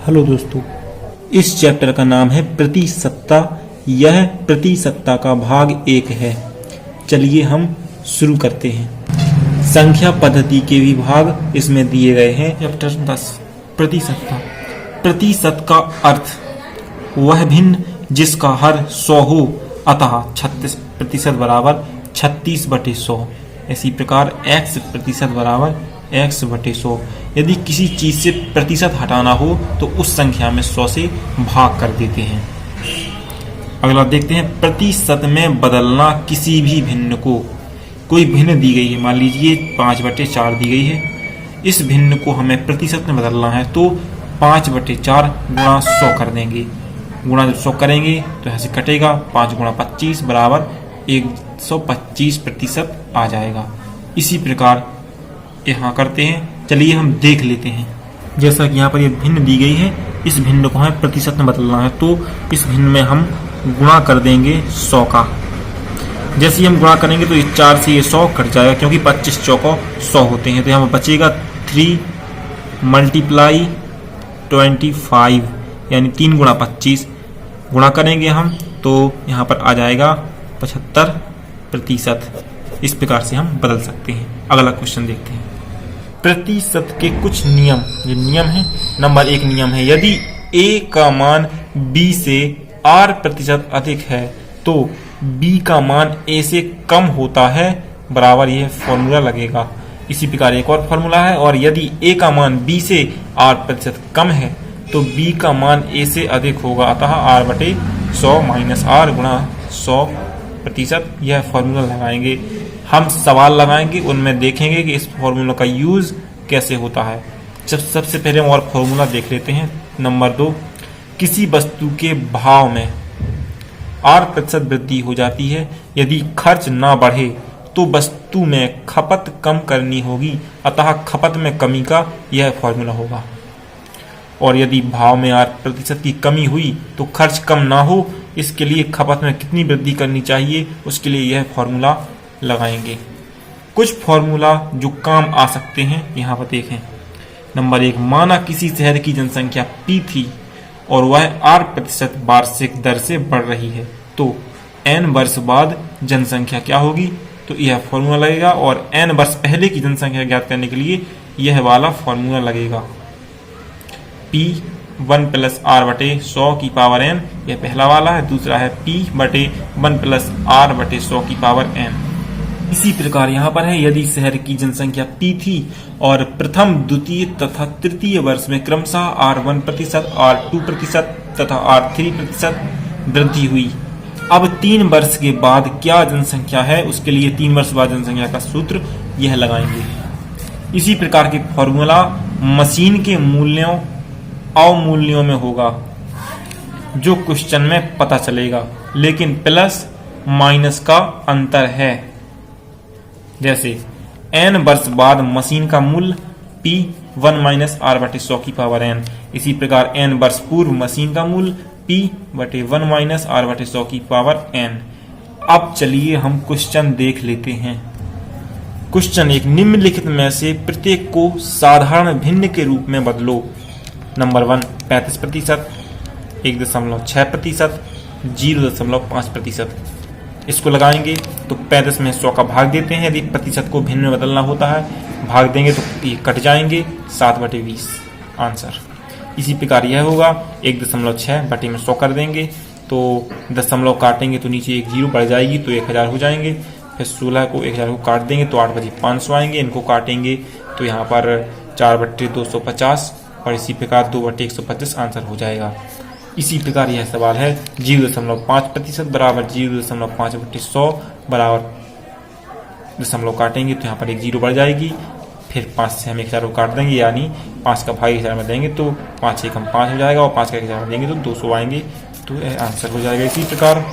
Hello दोस्तों, इस chapter का नाम है प्रतिसत्ता। यह प्रतिसत्ता का भाग 1 है। चलिए हम शुरू करते हैं। संख्या पद्धति के भी भाग इसमें दिए गए हैं। चैप्टर 10 प्रतिसत्ता। प्रतिशत का अर्थ वह भिन्न जिसका हर 100 हो, अतः 36% बराबर 36/100। इसी प्रकार x प्रतिशत बराबर x/100। यदि किसी चीज से प्रतिशत हटाना हो तो उस संख्या में 100 से भाग कर देते हैं। अगला देखते हैं, प्रतिशत में बदलना किसी भी भिन्न को। कोई भिन्न दी गई है, मान लीजिए 5/4 दी गई है। इस भिन्न को हमें प्रतिशत में बदलना है तो 5/4 गुणा 100 कर देंगे। गुणा जब 100 करेंगे तो यहाँ से कटेगा, 5 गुणा 25 बराबर 125% आ जाएगा। इसी प्रकार यहाँ करते हैं। चलिए हम देख लेते हैं। जैसा कि यहाँ पर ये भिन्न दी गई है, इस भिन्न को हमें प्रतिशत में बदलना है तो इस भिन्न में हम गुणा कर देंगे 100 का। जैसे ही हम गुणा करेंगे तो इस 4 से ये 100 कट जाएगा, क्योंकि 25 चौको 100 होते हैं। तो यहाँ पर बचेगा 3 × 25 यानी 3 गुणा 25। गुणा करेंगे हम तो यहाँ पर आ जाएगा 75%। इस प्रकार से हम बदल सकते हैं। अगला क्वेश्चन देखते हैं। प्रतिशत के कुछ नियम। ये नियम है। नंबर 1 नियम है, यदि a का मान b से r% अधिक है तो b का मान a से कम होता है, बराबर यह फॉर्मूला लगेगा। इसी प्रकार एक और फॉर्मूला है, और यदि a का मान b से r% कम है तो b का मान a से अधिक होगा, अतः r/100 माइनस r गुणा 100%। यह फॉर्मूला लगाएंगे। हम सवाल लगाएंगे, उनमें देखेंगे कि इस फॉर्मूला का यूज कैसे होता है। सबसे पहले हम और फॉर्मूला देख लेते हैं। नंबर 2, किसी वस्तु के भाव में r% वृद्धि हो जाती है। यदि खर्च ना बढ़े तो वस्तु में खपत कम करनी होगी, अतः खपत में कमी का यह फॉर्मूला होगा। और यदि भाव में r% की कमी हुई तो खर्च कम ना हो, इसके लिए खपत में कितनी वृद्धि करनी चाहिए, उसके लिए यह फॉर्मूला लगाएंगे। कुछ फॉर्मूला जो काम आ सकते हैं यहाँ पर देखें। नंबर 1, माना किसी शहर की जनसंख्या P थी और वह r% वार्षिक दर से बढ़ रही है, तो n वर्ष बाद जनसंख्या क्या होगी, तो यह फॉर्मूला लगेगा। और n वर्ष पहले की जनसंख्या ज्ञात करने के लिए यह वाला फॉर्मूला लगेगा। P 1 + r/100 की पावर n, यह पहला वाला है। दूसरा है P 1 + r/100 की पावर n। इसी प्रकार यहाँ पर है, यदि शहर की जनसंख्या P थी और प्रथम, द्वितीय तथा तृतीय वर्ष में क्रमशः r1%, r2% तथा r3% वृद्धि हुई। अब 3 वर्ष के बाद क्या जनसंख्या है, उसके लिए 3 वर्ष बाद जनसंख्या का सूत्र यह लगाएंगे। इसी प्रकार के फॉर्मूला मशीन के मूल्यों अवमूल्यों में होगा, जो क्वेश्चन में पता चलेगा, लेकिन प्लस माइनस का अंतर है। जैसे n वर्ष बाद मशीन का मूल्य P 1 - r/100 की पावर n। इसी प्रकार n वर्ष पूर्व मशीन का मूल्य P 1 - r/100 की पावर n। अब चलिए हम क्वेश्चन देख लेते हैं। क्वेश्चन 1, निम्नलिखित में से प्रत्येक को साधारण भिन्न के रूप में बदलो। नंबर 1, 35%, 1.6%, 0.5%। इसको लगाएंगे तो 35 में 100 का भाग देते हैं। यदि प्रतिशत को भिन्न में बदलना होता है, भाग देंगे तो ये कट जाएंगे, 7/20 आंसर। इसी प्रकार यह होगा 1.6 बटे में 100 कर देंगे तो दशमलव काटेंगे तो नीचे एक 0 बढ़ जाएगी तो 1000 हो जाएंगे। फिर 16 को 1000 को काट देंगे तो 8 बजे 500 आएंगे। इनको काटेंगे तो यहाँ पर 4/250 और इसी प्रकार 2/125 आंसर हो जाएगा। इसी प्रकार यह सवाल है 0.5% बराबर 0.5/100 बराबर दशमलव काटेंगे तो यहाँ पर एक 0 बढ़ जाएगी। फिर 5 से हम 1000 को काट देंगे, यानी 5 का भाग 1000 में देंगे तो 5 × 5 हो जाएगा, और 5 का 1000 में देंगे तो 200 आएंगे, तो यह आंसर हो जाएगा। इसी प्रकार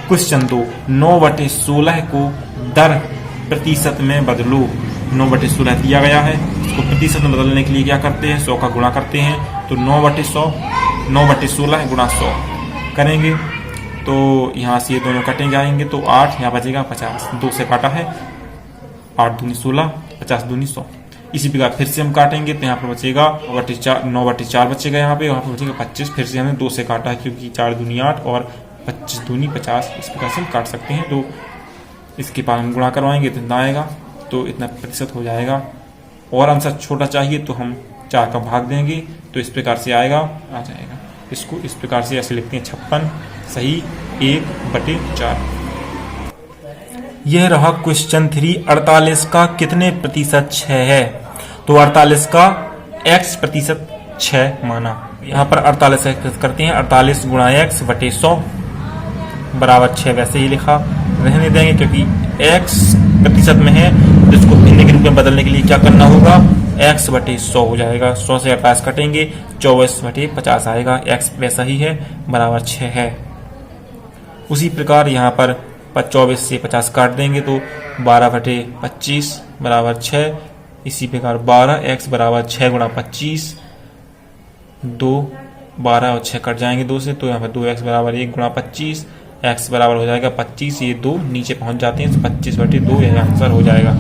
क्वेश्चन 2, 9/16 को दर प्रतिशत में बदलो। 9/16 दिया गया है, इसको प्रतिशत में बदलने के लिए क्या करते हैं, 100 का गुणा करते हैं। तो 9/16 गुणा 100 करेंगे तो यहाँ से ये दोनों कटेंगे आएंगे तो 8, यहाँ बचेगा 50। 2 से काटा है, 8 दूनी 16, 50 दूनी 100। इसी प्रकार फिर से हम काटेंगे तो यहाँ पर बचेगा 9/4 बचेगा, यहाँ पे वहाँ पर बचेगा 25। फिर से हमने 2 से काटा है क्योंकि 4 दूनी 8 और 25 दूनी 50, इस प्रकार से हम काट सकते हैं। तो इसके बाद हम गुणा करवाएंगे तो इतना आएगा, तो इतना प्रतिशत हो जाएगा। और आंसर छोटा चाहिए तो हम 4 का भाग देंगे तो इस प्रकार से आ जाएगा। इसको इस प्रकार से ऐसे लिखते हैं 56 सही 1/4। यह रहा क्वेश्चन 3। 48 का कितने प्रतिशत 6 है? तो 48 का x प्रतिशत 6 माना। यहाँ पर 48 करते हैं, 48 गुणा x बटे 100 बराबर 6, वैसे ही लिखा रहने देंगे क्योंकि x प्रतिशत में है। इसको भिन्न के रूप में बदलने के लिए क्या करना होगा, x बटे 100 हो जाएगा। 100 से 48 कटेंगे 24/50 आएगा। x वैसा ही है बराबर 6 है। उसी प्रकार यहाँ पर 24 से 50 काट देंगे तो 12/25 बराबर 6। इसी प्रकार 12x बराबर 6 गुणा 25, 2 12 और 6 कट जाएंगे 2 से, तो यहाँ पर 2x बराबर 1 गुणा 25, x बराबर हो जाएगा 25। ये 2 नीचे पहुंच जाते हैं, 25/2 यह आंसर हो जाएगा।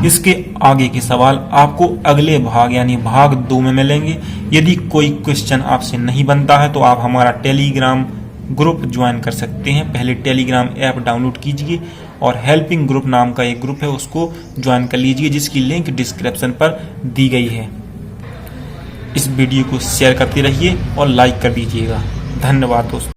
इसके आगे के सवाल आपको अगले भाग यानी भाग 2 में मिलेंगे। यदि कोई क्वेश्चन आपसे नहीं बनता है तो आप हमारा टेलीग्राम ग्रुप ज्वाइन कर सकते हैं। पहले टेलीग्राम ऐप डाउनलोड कीजिए और हेल्पिंग ग्रुप नाम का एक ग्रुप है, उसको ज्वाइन कर लीजिए, जिसकी लिंक डिस्क्रिप्शन पर दी गई है। इस वीडियो को शेयर करते रहिए और लाइक कर दीजिएगा। धन्यवाद दोस्तों।